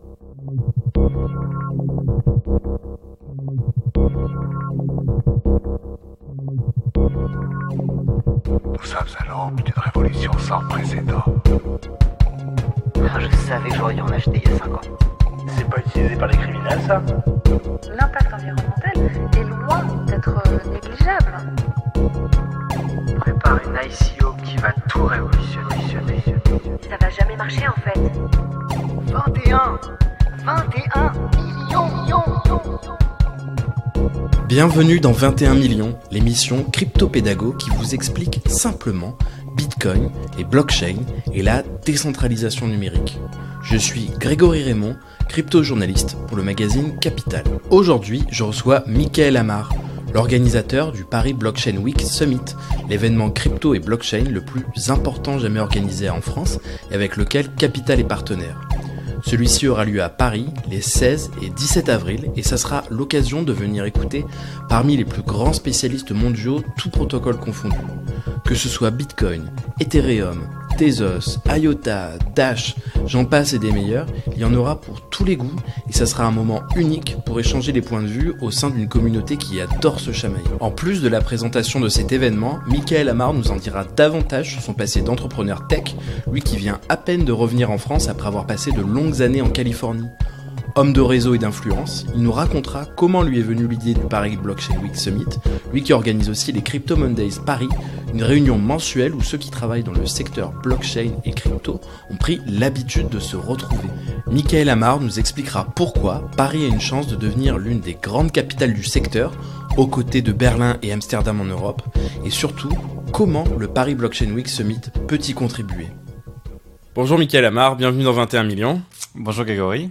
Nous sommes à l'aube d'une révolution sans précédent. Je savais que j'aurais dû en acheter il y a 5 ans. C'est pas utilisé par les criminels, ça? L'impact environnemental est loin d'être négligeable. On prépare une ICO qui va tout révolutionner. Ça va jamais marcher en fait. 21 millions. Bienvenue dans 21 millions, l'émission Crypto-Pédago qui vous explique simplement Bitcoin, les blockchains et la décentralisation numérique. Je suis Grégory Raymond, crypto-journaliste pour le magazine Capital. Aujourd'hui, je reçois Michael Amar, l'organisateur du Paris Blockchain Week Summit, l'événement crypto et blockchain le plus important jamais organisé en France et avec lequel Capital est partenaire. Celui-ci aura lieu à Paris les 16 et 17 avril et ça sera l'occasion de venir écouter parmi les plus grands spécialistes mondiaux, tout protocole confondu. Que ce soit Bitcoin, Ethereum, Tezos, IOTA, Dash, j'en passe et des meilleurs, il y en aura pour tous les goûts et ça sera un moment unique pour échanger les points de vue au sein d'une communauté qui adore se chamailler. En plus de la présentation de cet événement, Michael Amar nous en dira davantage sur son passé d'entrepreneur tech, lui qui vient à peine de revenir en France après avoir passé de longues années en Californie. Homme de réseau et d'influence, il nous racontera comment lui est venue l'idée du Paris Blockchain Week Summit, lui qui organise aussi les Crypto Mondays Paris, une réunion mensuelle où ceux qui travaillent dans le secteur blockchain et crypto ont pris l'habitude de se retrouver. Michael Amar nous expliquera pourquoi Paris a une chance de devenir l'une des grandes capitales du secteur, aux côtés de Berlin et Amsterdam en Europe, et surtout, comment le Paris Blockchain Week Summit peut y contribuer. Bonjour Michael Amar, bienvenue dans 21 millions. Bonjour Grégory.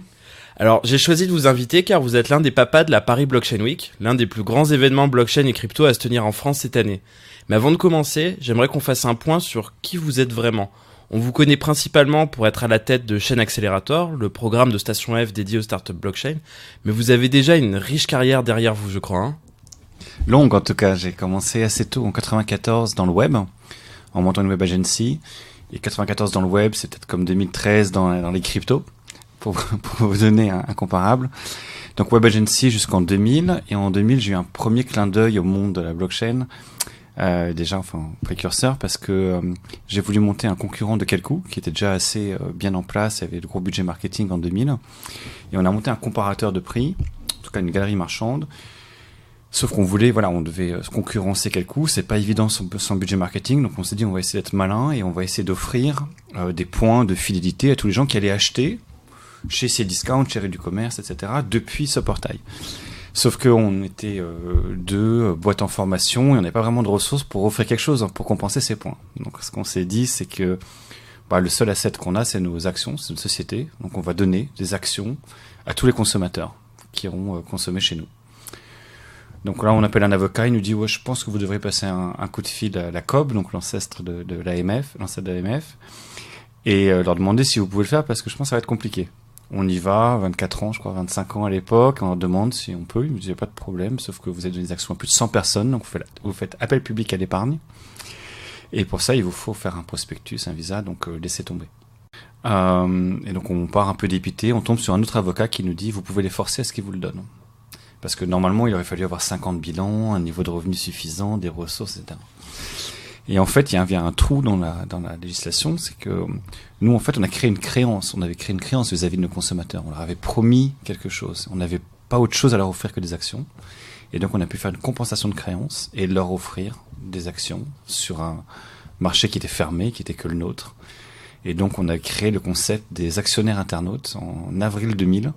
Alors, j'ai choisi de vous inviter car vous êtes l'un des papas de la Paris Blockchain Week, l'un des plus grands événements blockchain et crypto à se tenir en France cette année. Mais avant de commencer, j'aimerais qu'on fasse un point sur qui vous êtes vraiment. On vous connaît principalement pour être à la tête de Chain Accelerator, le programme de Station F dédié aux startups blockchain, mais vous avez déjà une riche carrière derrière vous, je crois. Hein. Longue en tout cas, j'ai commencé assez tôt, en 94, dans le web, en montant une web agency. Et 94 dans le web, c'est peut-être comme 2013 dans les cryptos. Pour vous donner un comparable. Donc Web Agency jusqu'en 2000. Et en 2000, j'ai eu un premier clin d'œil au monde de la blockchain. Précurseur, parce que j'ai voulu monter un concurrent de Kelkoo, qui était déjà assez bien en place, il y avait de gros budget marketing en 2000. Et on a monté un comparateur de prix, en tout cas une galerie marchande. Sauf qu'on voulait, on devait se concurrencer Kelkoo. C'est pas évident sans budget marketing. Donc on s'est dit, on va essayer d'être malin et on va essayer d'offrir des points de fidélité à tous les gens qui allaient acheter chez Cdiscount, chez Rue du Commerce, etc., depuis ce portail. Sauf qu'on était deux boîtes en formation et on n'avait pas vraiment de ressources pour offrir quelque chose, pour compenser ces points. Donc ce qu'on s'est dit, c'est que le seul asset qu'on a, c'est nos actions, c'est notre société. Donc on va donner des actions à tous les consommateurs qui iront consommer chez nous. Donc là, on appelle un avocat, il nous dit « Ouais, je pense que vous devrez passer un coup de fil à la COB, donc l'ancêtre de l'AMF, l'ancêtre de l'AMF, et leur demander si vous pouvez le faire parce que je pense que ça va être compliqué. » On y va, 24 ans, je crois, 25 ans à l'époque, on leur demande si on peut, ils nous disaient pas de problème, sauf que vous avez donné des actions à plus de 100 personnes, donc vous faites appel public à l'épargne, et pour ça, il vous faut faire un prospectus, un visa, donc laissez tomber. Et donc on part un peu dépité, on tombe sur un autre avocat qui nous dit, vous pouvez les forcer à ce qu'ils vous le donnent. Parce que normalement, il aurait fallu avoir 50 bilans, un niveau de revenu suffisant, des ressources, etc. Et en fait, il y a un trou dans la législation, c'est que nous, en fait, on a créé une créance. On avait créé une créance vis-à-vis de nos consommateurs. On leur avait promis quelque chose. On n'avait pas autre chose à leur offrir que des actions. Et donc, on a pu faire une compensation de créance et leur offrir des actions sur un marché qui était fermé, qui était que le nôtre. Et donc, on a créé le concept des actionnaires internautes en avril 2000,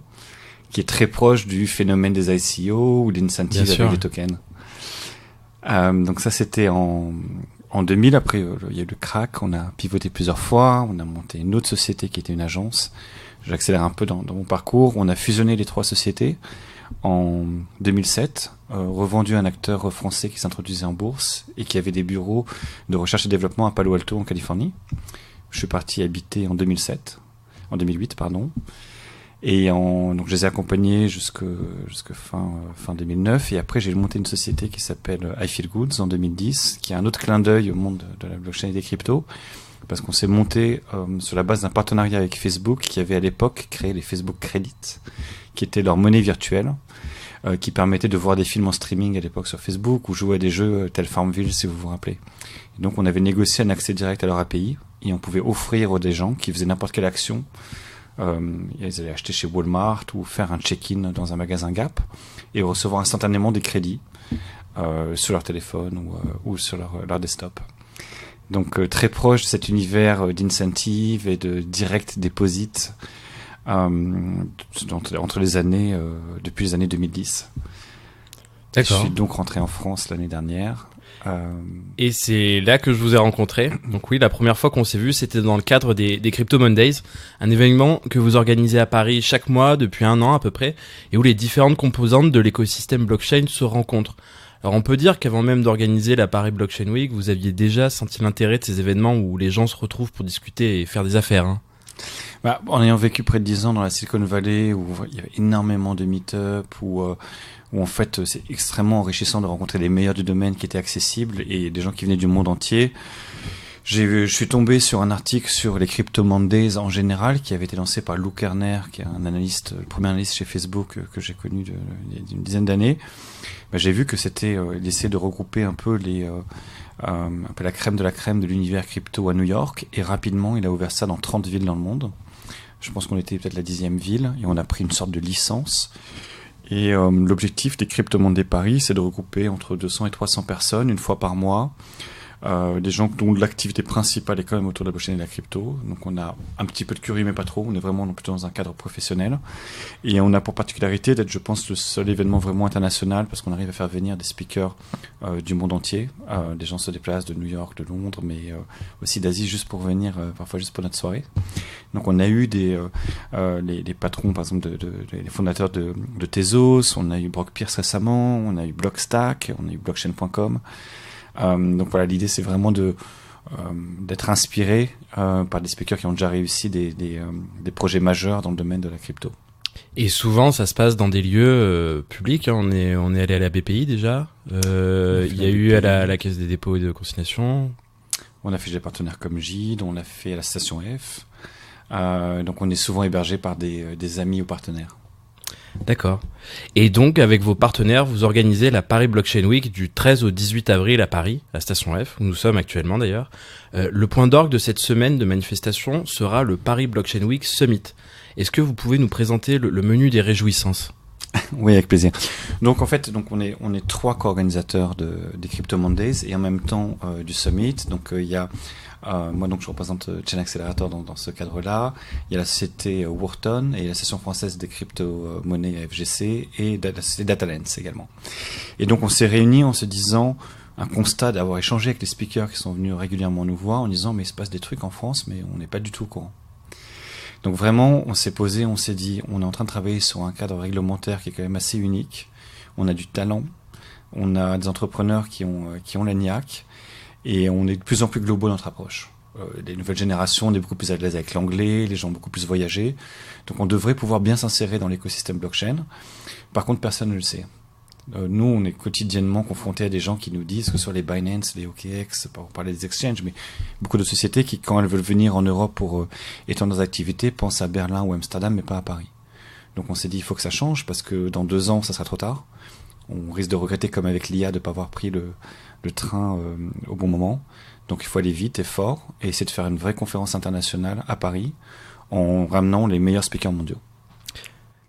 qui est très proche du phénomène des ICO ou d'incentive avec les tokens. Donc ça, c'était en 2000, après, il y a eu le crack, on a pivoté plusieurs fois, on a monté une autre société qui était une agence. J'accélère un peu dans mon parcours. On a fusionné les trois sociétés en 2007, revendu à un acteur français qui s'introduisait en bourse et qui avait des bureaux de recherche et développement à Palo Alto, en Californie. Je suis parti habiter en 2008, pardon. Et donc je les ai accompagnés jusque fin 2009. Et après, j'ai monté une société qui s'appelle I Feel Goods en 2010, qui a un autre clin d'œil au monde de la blockchain et des cryptos, parce qu'on s'est monté sur la base d'un partenariat avec Facebook qui avait à l'époque créé les Facebook Credits, qui étaient leur monnaie virtuelle, qui permettait de voir des films en streaming à l'époque sur Facebook ou jouer à des jeux tels Farmville, si vous vous rappelez. Et donc on avait négocié un accès direct à leur API et on pouvait offrir des gens qui faisaient n'importe quelle action. Ils allaient acheter chez Walmart ou faire un check-in dans un magasin Gap et recevoir instantanément des crédits sur leur téléphone ou sur leur desktop. Donc très proche de cet univers d'incentive et de direct deposit entre les années depuis les années 2010. D'accord. Je suis donc rentré en France l'année dernière. Et c'est là que je vous ai rencontré. Donc oui, la première fois qu'on s'est vu, c'était dans le cadre des Crypto Mondays, un événement que vous organisez à Paris chaque mois depuis 1 an à peu près, et où les différentes composantes de l'écosystème blockchain se rencontrent. Alors on peut dire qu'avant même d'organiser la Paris Blockchain Week, vous aviez déjà senti l'intérêt de ces événements où les gens se retrouvent pour discuter et faire des affaires, hein. En ayant vécu près de 10 ans dans la Silicon Valley, où il y avait énormément de meet-up, où en fait c'est extrêmement enrichissant de rencontrer les meilleurs du domaine qui étaient accessibles et des gens qui venaient du monde entier. Je suis tombé sur un article sur les Crypto Mondays en général qui avait été lancé par Lou Kerner, qui est le premier analyste chez Facebook que j'ai connu il y a une dizaine d'années. J'ai vu que c'était d'essayer de regrouper un peu un peu la crème de l'univers crypto à New York, et rapidement il a ouvert ça dans 30 villes dans le monde. Je pense qu'on était peut-être la 10e ville et on a pris une sorte de licence. Et l'objectif des Crypto Mondays Paris, c'est de regrouper entre 200 et 300 personnes une fois par mois. Des gens dont l'activité principale est quand même autour de la blockchain et de la crypto. Donc on a un petit peu de curie, mais pas trop. On est vraiment plutôt dans un cadre professionnel. Et on a pour particularité d'être, je pense, le seul événement vraiment international, parce qu'on arrive à faire venir des speakers du monde entier. Des gens se déplacent de New York, de Londres, mais aussi d'Asie, juste pour venir, parfois juste pour notre soirée. Donc on a eu les patrons, par exemple, les fondateurs de Tezos. On a eu Brock Pierce récemment. On a eu Blockstack. On a eu Blockchain.com. Donc voilà, l'idée c'est vraiment d'être inspiré par des speakers qui ont déjà réussi des projets majeurs dans le domaine de la crypto. Et souvent ça se passe dans des lieux publics, hein. On est allé à la BPI déjà, il y a eu à la Caisse des dépôts et de consignation. On a fait des partenaires comme Gide, on l'a fait à la station F. Donc on est souvent hébergé par des amis ou partenaires. D'accord. Et donc, avec vos partenaires, vous organisez la Paris Blockchain Week du 13 au 18 avril à Paris, à Station F, où nous sommes actuellement d'ailleurs. Le point d'orgue de cette semaine de manifestation sera le Paris Blockchain Week Summit. Est-ce que vous pouvez nous présenter le menu des réjouissances ? Oui, avec plaisir. Donc en fait, on est 3 co-organisateurs des Crypto Mondays et en même temps du Summit. Donc il y a moi, donc, je représente Chain Accelerator dans ce cadre-là. Il y a la société Wharton et l'Association française des crypto-monnaies FGC et la société DataLens également. Et donc, on s'est réunis en se disant un constat d'avoir échangé avec les speakers qui sont venus régulièrement nous voir en disant mais il se passe des trucs en France, mais on n'est pas du tout au courant. Donc vraiment, on s'est posé, on s'est dit, on est en train de travailler sur un cadre réglementaire qui est quand même assez unique. On a du talent, on a des entrepreneurs qui ont la niaque. Et on est de plus en plus globaux dans notre approche. Les nouvelles générations, on est beaucoup plus à l'aise avec l'anglais, les gens ont beaucoup plus voyagé. Donc on devrait pouvoir bien s'insérer dans l'écosystème blockchain. Par contre, personne ne le sait. Nous, on est quotidiennement confrontés à des gens qui nous disent, que ce soit les Binance, les OKX, pour parler des exchanges, mais beaucoup de sociétés qui, quand elles veulent venir en Europe pour étendre leurs activités, pensent à Berlin ou Amsterdam, mais pas à Paris. Donc on s'est dit, il faut que ça change, parce que dans 2 ans, ça sera trop tard. On risque de regretter, comme avec l'IA, de ne pas avoir pris le train au bon moment. Donc il faut aller vite et fort et essayer de faire une vraie conférence internationale à Paris en ramenant les meilleurs speakers mondiaux.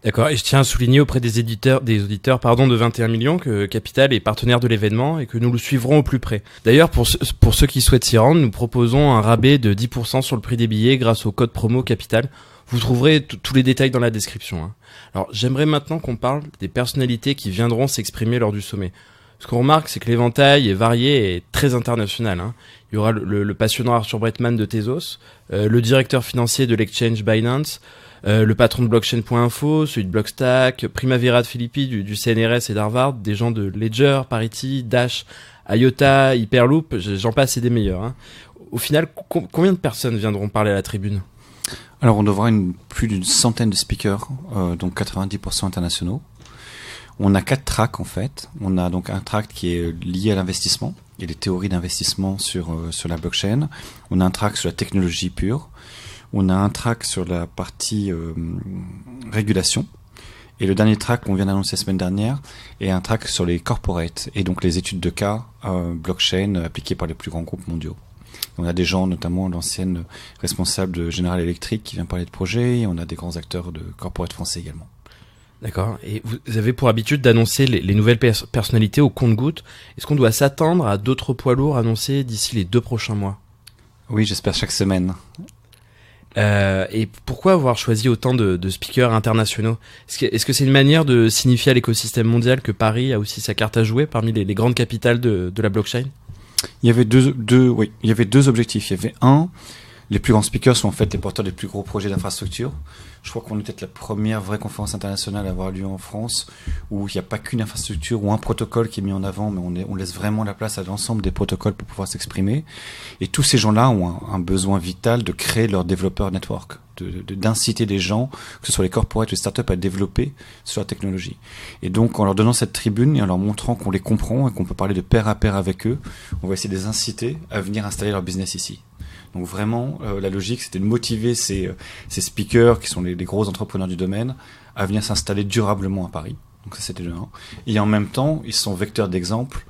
D'accord, et je tiens à souligner auprès des auditeurs de 21 millions que Capital est partenaire de l'événement et que nous le suivrons au plus près. D'ailleurs, pour ceux qui souhaitent s'y rendre, nous proposons un rabais de 10% sur le prix des billets grâce au code promo Capital. Vous trouverez tous les détails dans la description, hein. Alors, j'aimerais maintenant qu'on parle des personnalités qui viendront s'exprimer lors du sommet. Ce qu'on remarque, c'est que l'éventail est varié et très international, hein. Il y aura le passionnant Arthur Bretman de Tezos, le directeur financier de l'exchange Binance, le patron de Blockchain.info, celui de Blockstack, Primavera de Filippi du CNRS et d'Harvard, des gens de Ledger, Parity, Dash, IOTA, Hyperloop, j'en passe et des meilleurs, hein. Au final, combien de personnes viendront parler à la tribune ? Alors, on devra plus d'une centaine de speakers, donc 90% internationaux. On a 4 tracks en fait. On a donc un track qui est lié à l'investissement, et les théories d'investissement sur la blockchain. On a un track sur la technologie pure. On a un track sur la partie régulation. Et le dernier track qu'on vient d'annoncer la semaine dernière est un track sur les corporates et donc les études de cas blockchain appliquées par les plus grands groupes mondiaux. On a des gens, notamment l'ancienne responsable de General Electric qui vient parler de projet, et on a des grands acteurs de corporate français également. D'accord. Et vous avez pour habitude d'annoncer les nouvelles personnalités au compte-gouttes. Est-ce qu'on doit s'attendre à d'autres poids lourds annoncés d'ici les 2 prochains mois ? Oui, j'espère chaque semaine. Et pourquoi avoir choisi autant de speakers internationaux ? Est-ce que c'est une manière de signifier à l'écosystème mondial que Paris a aussi sa carte à jouer parmi les grandes capitales de la blockchain ? Il y avait deux objectifs. Il y avait un, les plus grands speakers sont en fait les porteurs des plus gros projets d'infrastructure. Je crois qu'on est peut-être la première vraie conférence internationale à avoir lieu en France où il n'y a pas qu'une infrastructure ou un protocole qui est mis en avant, mais on laisse vraiment la place à l'ensemble des protocoles pour pouvoir s'exprimer. Et tous ces gens-là ont un besoin vital de créer leur développeur network, d'inciter des gens, que ce soit les corporates ou les startups, à développer sur la technologie. Et donc, en leur donnant cette tribune et en leur montrant qu'on les comprend et qu'on peut parler de pair à pair avec eux, on va essayer de les inciter à venir installer leur business ici. Donc vraiment, la logique, c'était de motiver ces speakers, qui sont les gros entrepreneurs du domaine, à venir s'installer durablement à Paris. Donc ça, c'était le 1. Et en même temps, ils sont vecteurs d'exemple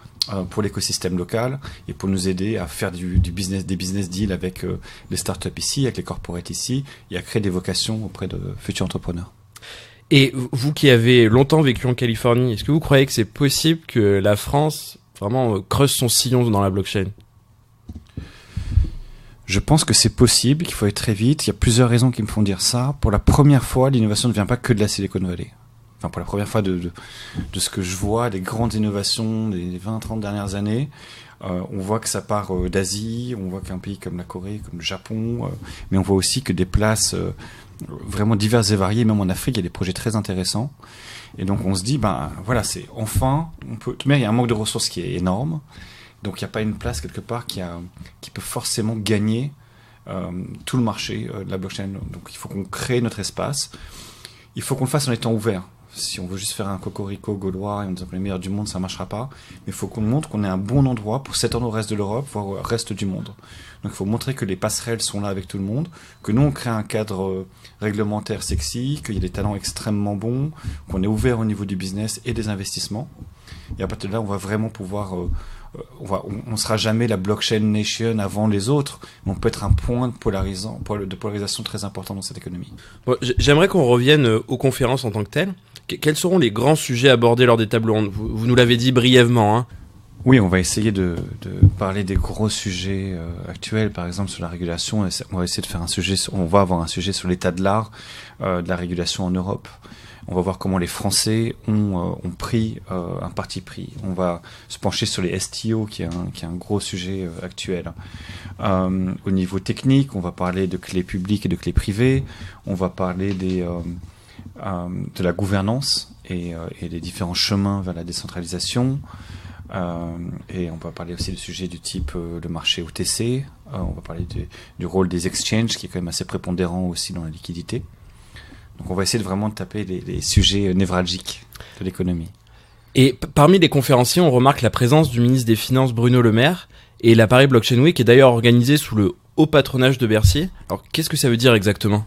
pour l'écosystème local et pour nous aider à faire des business deals avec les startups ici, avec les corporates ici, et à créer des vocations auprès de futurs entrepreneurs. Et vous qui avez longtemps vécu en Californie, est-ce que vous croyez que c'est possible que la France vraiment creuse son sillon dans la blockchain ? Je pense que c'est possible, qu'il faut aller très vite. Il y a plusieurs raisons qui me font dire ça. Pour la première fois, l'innovation ne vient pas que de la Silicon Valley. Enfin, pour la première fois de ce que je vois, des grandes innovations des 20-30 dernières années, on voit que ça part d'Asie, on voit qu'un pays comme la Corée, comme le Japon, mais on voit aussi que des places vraiment diverses et variées, même en Afrique, il y a des projets très intéressants. Et donc on se dit, voilà, c'est enfin, mais il y a un manque de ressources qui est énorme. Donc il n'y a pas une place quelque part qui peut forcément gagner tout le marché de la blockchain. Donc il faut qu'on crée notre espace. Il faut qu'on le fasse en étant ouvert. Si on veut juste faire un cocorico gaulois et en disant que les meilleurs du monde, ça ne marchera pas. Mais il faut qu'on montre qu'on est un bon endroit pour s'étendre au reste de l'Europe, voire au reste du monde. Donc il faut montrer que les passerelles sont là avec tout le monde, que nous on crée un cadre réglementaire sexy, qu'il y a des talents extrêmement bons, qu'on est ouvert au niveau du business et des investissements. Et à partir de là, on va vraiment pouvoir... on sera jamais la blockchain nation avant les autres, mais on peut être un point de polarisation très important dans cette économie. Bon, j'aimerais qu'on revienne aux conférences en tant que telles. Quels seront les grands sujets abordés lors des tables rondes ? Vous nous l'avez dit brièvement, hein. Oui, on va essayer de parler des gros sujets actuels, par exemple sur la régulation. On va essayer de faire on va avoir un sujet sur l'état de l'art de la régulation en Europe. On va voir comment les Français ont pris un parti pris. On va se pencher sur les STO, qui est un gros sujet actuel. Au niveau technique, on va parler de clés publiques et de clés privées. On va parler de la gouvernance et des différents chemins vers la décentralisation. Et on va parler aussi de sujets du type le marché OTC. On va parler du rôle des exchanges, qui est quand même assez prépondérant aussi dans la liquidité. Donc on va essayer de vraiment taper les sujets névralgiques de l'économie. Et parmi les conférenciers, on remarque la présence du ministre des Finances Bruno Le Maire et la Paris Blockchain Week est d'ailleurs organisée sous le haut patronage de Bercy. Alors qu'est-ce que ça veut dire exactement ?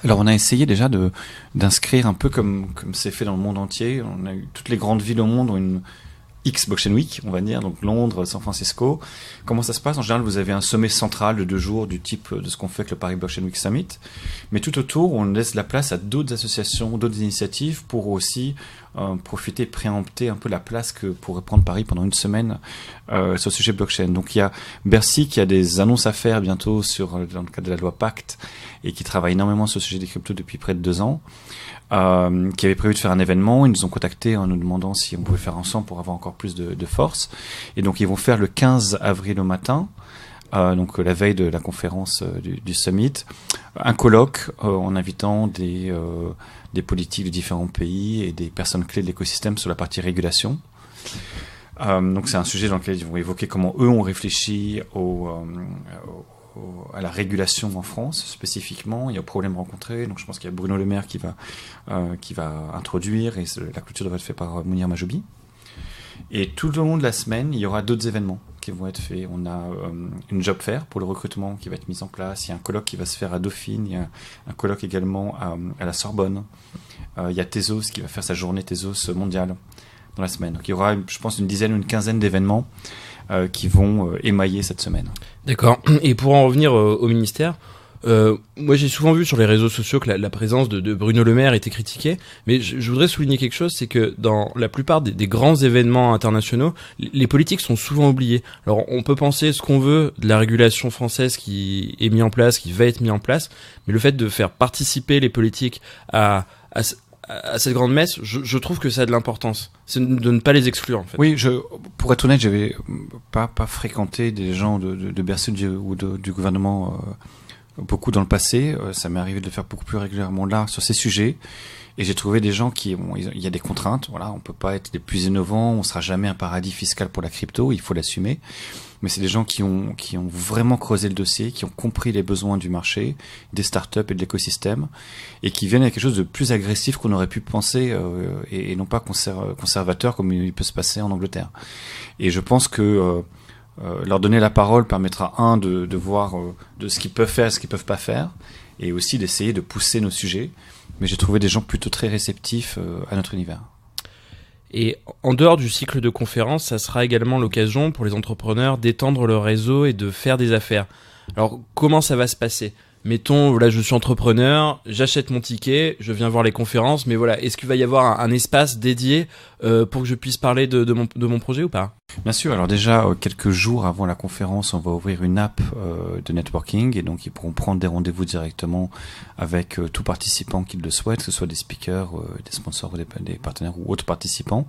Alors on a essayé déjà d'inscrire un peu comme c'est fait dans le monde entier. On a eu toutes les grandes villes au monde ont une X Blockchain Week, on va dire, donc Londres, San Francisco. Comment ça se passe ? En général, vous avez un sommet central de 2 jours du type de ce qu'on fait avec le Paris Blockchain Week Summit. Mais tout autour, on laisse la place à d'autres associations, d'autres initiatives pour aussi profiter, préempter un peu la place que pourrait prendre Paris pendant une semaine sur le sujet blockchain. Donc il y a Bercy qui a des annonces à faire bientôt dans le cadre de la loi Pacte et qui travaille énormément sur le sujet des cryptos depuis près de 2 ans. Qui avait prévu de faire un événement. Ils nous ont contactés en nous demandant si on pouvait faire ensemble pour avoir encore plus de force. Et donc ils vont faire le 15 avril au matin, donc la veille de la conférence du Summit, un colloque en invitant des politiques de différents pays et des personnes clés de l'écosystème sur la partie régulation. Donc c'est un sujet dans lequel ils vont évoquer comment eux ont réfléchi à la régulation en France spécifiquement, il y a aux problèmes rencontrés, donc je pense qu'il y a Bruno Le Maire qui va introduire, et la clôture devrait être faite par Mounir Majoubi. Et tout au long de la semaine, il y aura d'autres événements qui vont être faits. On a une job fair pour le recrutement qui va être mise en place. Il y a un colloque qui va se faire à Dauphine. Il y a un colloque également à la Sorbonne. Il y a Tezos qui va faire sa journée Tezos mondiale dans la semaine. Donc il y aura, je pense, une dizaine ou une quinzaine d'événements qui vont émailler cette semaine. D'accord. Et pour en revenir au ministère, moi j'ai souvent vu sur les réseaux sociaux que la présence de Bruno Le Maire était critiquée, mais je voudrais souligner quelque chose, c'est que dans la plupart des grands événements internationaux, les politiques sont souvent oubliées. Alors on peut penser ce qu'on veut de la régulation française qui est mise en place, qui va être mise en place, mais le fait de faire participer les politiques à cette grande messe, je trouve que ça a de l'importance. C'est de ne pas les exclure, en fait. Oui, pour être honnête, j'avais pas fréquenté des gens de Bercy ou du gouvernement beaucoup dans le passé. Ça m'est arrivé de le faire beaucoup plus régulièrement là, sur ces sujets. Et j'ai trouvé des gens il y a des contraintes. Voilà, on peut pas être les plus innovants. On sera jamais un paradis fiscal pour la crypto. Il faut l'assumer. Mais c'est des gens qui ont vraiment creusé le dossier, qui ont compris les besoins du marché, des startups et de l'écosystème, et qui viennent avec quelque chose de plus agressif qu'on aurait pu penser, et non pas conservateur comme il peut se passer en Angleterre. Et je pense que leur donner la parole permettra de voir de ce qu'ils peuvent faire et ce qu'ils peuvent pas faire, et aussi d'essayer de pousser nos sujets. Mais j'ai trouvé des gens plutôt très réceptifs à notre univers. Et en dehors du cycle de conférences, ça sera également l'occasion pour les entrepreneurs d'étendre leur réseau et de faire des affaires. Alors, comment ça va se passer ? Mettons, là, je suis entrepreneur, j'achète mon ticket, je viens voir les conférences, mais voilà, est-ce qu'il va y avoir un espace dédié pour que je puisse parler de mon projet ou pas ? Bien sûr. Alors déjà, quelques jours avant la conférence, on va ouvrir une app de networking, et donc ils pourront prendre des rendez-vous directement avec tout participant qui le souhaite, que ce soit des speakers, des sponsors, ou des partenaires ou autres participants.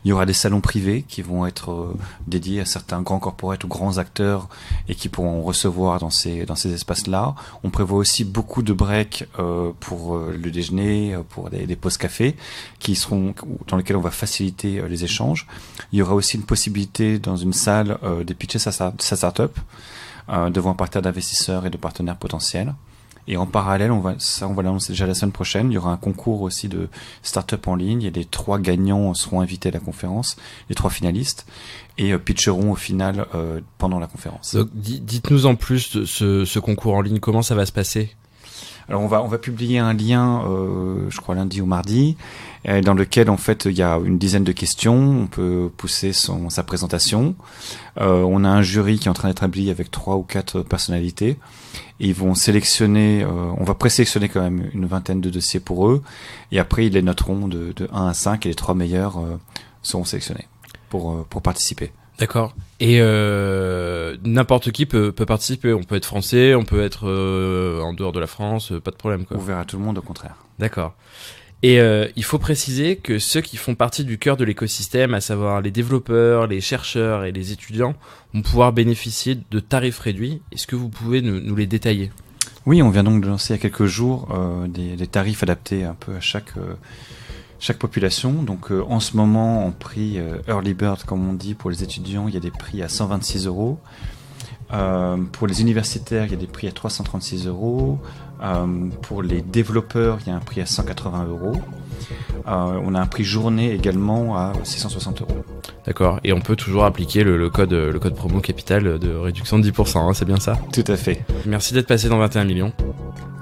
Il y aura des salons privés qui vont être dédiés à certains grands corporates ou grands acteurs et qui pourront recevoir dans ces espaces-là. On prévoit aussi beaucoup de breaks pour le déjeuner, pour des pauses café, dans lesquels on va faciliter les échanges. Il y aura aussi une possibilité dans une salle de pitcher sa startup devant un parterre d'investisseurs et de partenaires potentiels. Et en parallèle, on va l'annoncer déjà la semaine prochaine, il y aura un concours aussi de start-up en ligne, et les 3 gagnants seront invités à la conférence, les 3 finalistes, et pitcheront au final pendant la conférence. Donc, dites-nous en plus de ce concours en ligne, comment ça va se passer ? Alors on va publier un lien, je crois lundi ou mardi, dans lequel en fait il y a une dizaine de questions. On peut pousser sa présentation. On a un jury qui est en train d'être établi avec 3 ou 4 personnalités. Et ils vont sélectionner, on va présélectionner quand même une vingtaine de dossiers pour eux. Et après ils les noteront de 1 à 5, et les 3 meilleurs seront sélectionnés pour participer. D'accord. Et n'importe qui peut participer. On peut être français, on peut être en dehors de la France, pas de problème, quoi. Ouvert à tout le monde, au contraire. D'accord. Et il faut préciser que ceux qui font partie du cœur de l'écosystème, à savoir les développeurs, les chercheurs et les étudiants, vont pouvoir bénéficier de tarifs réduits. Est-ce que vous pouvez nous les détailler ? Oui, on vient donc de lancer il y a quelques jours des tarifs adaptés un peu à chaque population. Donc en ce moment, en prix Early Bird, comme on dit, pour les étudiants, il y a des prix à 126 €. Pour les universitaires, il y a des prix à 336 €. Pour les développeurs, il y a un prix à 180 €. On a un prix journée également à 660 €. D'accord. Et on peut toujours appliquer le code promo capital de réduction de 10%, hein, c'est bien ça ? Tout à fait. Merci d'être passé dans 21 millions.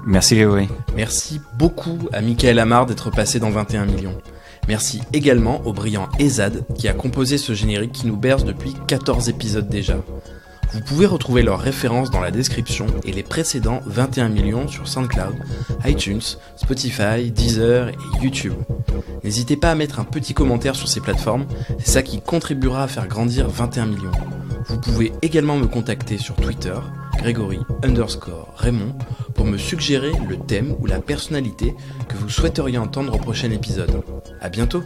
Merci Grégory. Merci beaucoup à Michael Amar d'être passé dans 21 millions. Merci également au brillant Ezad qui a composé ce générique qui nous berce depuis 14 épisodes déjà. Vous pouvez retrouver leurs références dans la description et les précédents 21 millions sur SoundCloud, iTunes, Spotify, Deezer et YouTube. N'hésitez pas à mettre un petit commentaire sur ces plateformes, c'est ça qui contribuera à faire grandir 21 millions. Vous pouvez également me contacter sur Twitter, Grégory_Raymond, pour me suggérer le thème ou la personnalité que vous souhaiteriez entendre au prochain épisode. À bientôt!